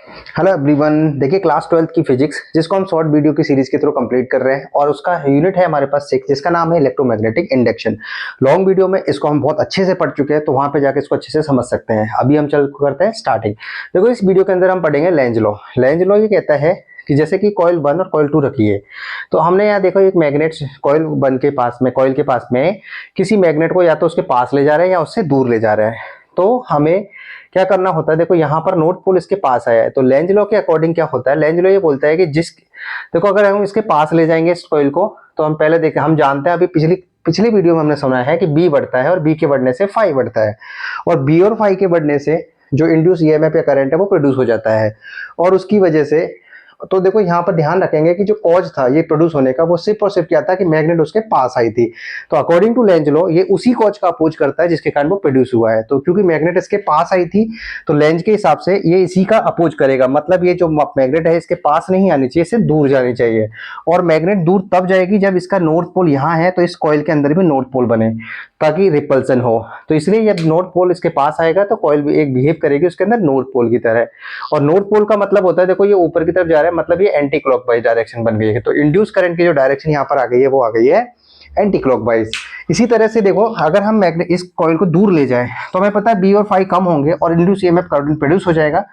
Hello everyone. देखिए class 12th की physics जिसको हम शॉर्ट वीडियो की सीरीज के थ्रू कंप्लीट कर रहे हैं और उसका यूनिट है हमारे पास 6 जिसका नाम है इलेक्ट्रोमैग्नेटिक इंडक्शन। लॉन्ग वीडियो में इसको हम बहुत अच्छे से पढ़ चुके हैं, तो वहां पे जाके इसको अच्छे से समझ सकते हैं। अभी हम चल करते हैं स्टार्टिंग। देखो इस वीडियो के अंदर हम पढ़ेंगे लेंज लॉ। लेंज लॉ ये कहता है कि जैसे कि कॉइल 1 और कॉइल 2 रखी है, तो हमने यहाँ देखो एक मैग्नेट कॉइल 1 के पास में, कॉइल के पास में किसी मैग्नेट को या तो उसके पास ले जा रहे हैं या उससे दूर ले जा रहे हैं। तो हमें क्या करना होता है, देखो यहाँ पर नॉर्थ पोल इसके पास आया है, तो लेंज लॉ के अकॉर्डिंग क्या होता है, लेंज लॉ ये बोलता है कि देखो अगर हम इसके पास ले जाएंगे इस कॉइल को, तो हम पहले देखें, हम जानते हैं अभी पिछली पिछली वीडियो में हमने सुना है कि बी बढ़ता है और बी के बढ़ने से फाई बढ़ता है, और बी और फाई के बढ़ने से जो इंड्यूस ईएमएफ या करंट है वो प्रोड्यूस हो जाता है। और उसकी वजह से, तो देखो यहाँ पर ध्यान रखेंगे कि जो कॉज था ये प्रोड्यूस होने का, वो सिर्फ और सिर्फ क्या था कि मैग्नेट उसके पास आई थी। तो अकॉर्डिंग टू लेंज लॉ ये उसी कॉज का अपोज करता है जिसके कारण वो प्रोड्यूस हुआ है। तो क्योंकि मैग्नेट इसके पास आई थी, तो लेंज के हिसाब से ये इसी का अपोज करेगा। मतलब ये जो मैग्नेट है इसके पास नहीं आनी चाहिए, इससे दूर जानी चाहिए। और मैग्नेट दूर तब जाएगी जब इसका नॉर्थ पोल यहाँ है, तो इस कॉइल के अंदर भी नॉर्थ पोल बने ताकि रिपल्सन हो। तो इसलिए जब नॉर्थ पोल इसके पास आएगा तो कॉइल भी एक बिहेव करेगी उसके अंदर नॉर्थ पोल की तरह। और नॉर्थ पोल का मतलब होता है, देखो ये ऊपर की तरफ जा रहा है, मतलब ये एंटी क्लॉकवाइज डायरेक्शन बन गई है। तो इंड्यूस करंट की जो डायरेक्शन यहाँ पर आ गई है वो आ गई है एंटी क्लॉकवाइज। इसी तरह से देखो अगर हम मैग्नेट इस कॉइल को दूर ले जाएं, तो हमें पता है बी और फाई कम होंगे और इंड्यूस ईएमएफ करंट प्रोड्यूस हो जाएगा।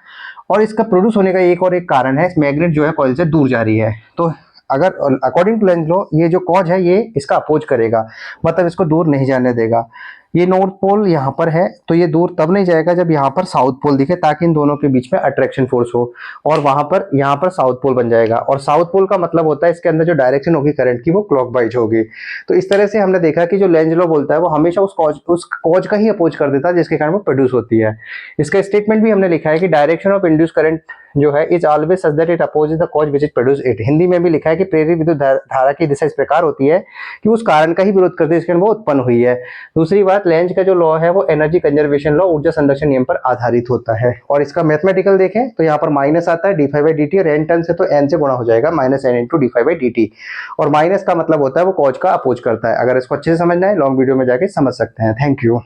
और इसका प्रोड्यूस होने का एक और एक कारण है, मैग्नेट जो है कॉइल से दूर जा रही है। तो अगर अकॉर्डिंग टू लेंज लॉ ये जो कॉज है ये इसका अपोज करेगा, मतलब इसको दूर नहीं जाने देगा। ये नॉर्थ पोल यहाँ पर है, तो ये दूर तब नहीं जाएगा जब यहाँ पर साउथ पोल दिखे, ताकि इन दोनों के बीच में अट्रैक्शन फोर्स हो, और वहां पर यहाँ पर साउथ पोल बन जाएगा। और साउथ पोल का मतलब होता है इसके अंदर जो डायरेक्शन होगी करंट की वो क्लॉकवाइज होगी। तो इस तरह से हमने देखा कि जो लेंज लॉ बोलता है वो हमेशा उस कॉज का ही अपोज कर देता है जिसके कारण वो प्रोड्यूस होती है। इसका स्टेटमेंट भी हमने लिखा है कि डायरेक्शन ऑफ इंड्यूस करंट जो है is always such that it opposes the cause which it produce it. Hindi में भी लिखा है कि प्रेरित विद्युत धारा की दिशा इस प्रकार होती है कि उस कारण का ही विरोध करते जिसके वो उत्पन्न हुई है। दूसरी बात, लेंज का जो लॉ है वो एनर्जी कंजर्वेशन लॉ, ऊर्जा संरक्षण नियम पर आधारित होता है। और इसका मैथमेटिकल देखें तो यहाँ पर माइनस आता है D phi by D T, और एन टर्म से तो एन से गुणा हो जाएगा, minus N into D phi by D T. और माइनस का मतलब होता है वो कॉज का अपोज करता है। अगर इसको अच्छे से समझना है लॉन्ग वीडियो में जाके समझ सकते हैं। Thank you.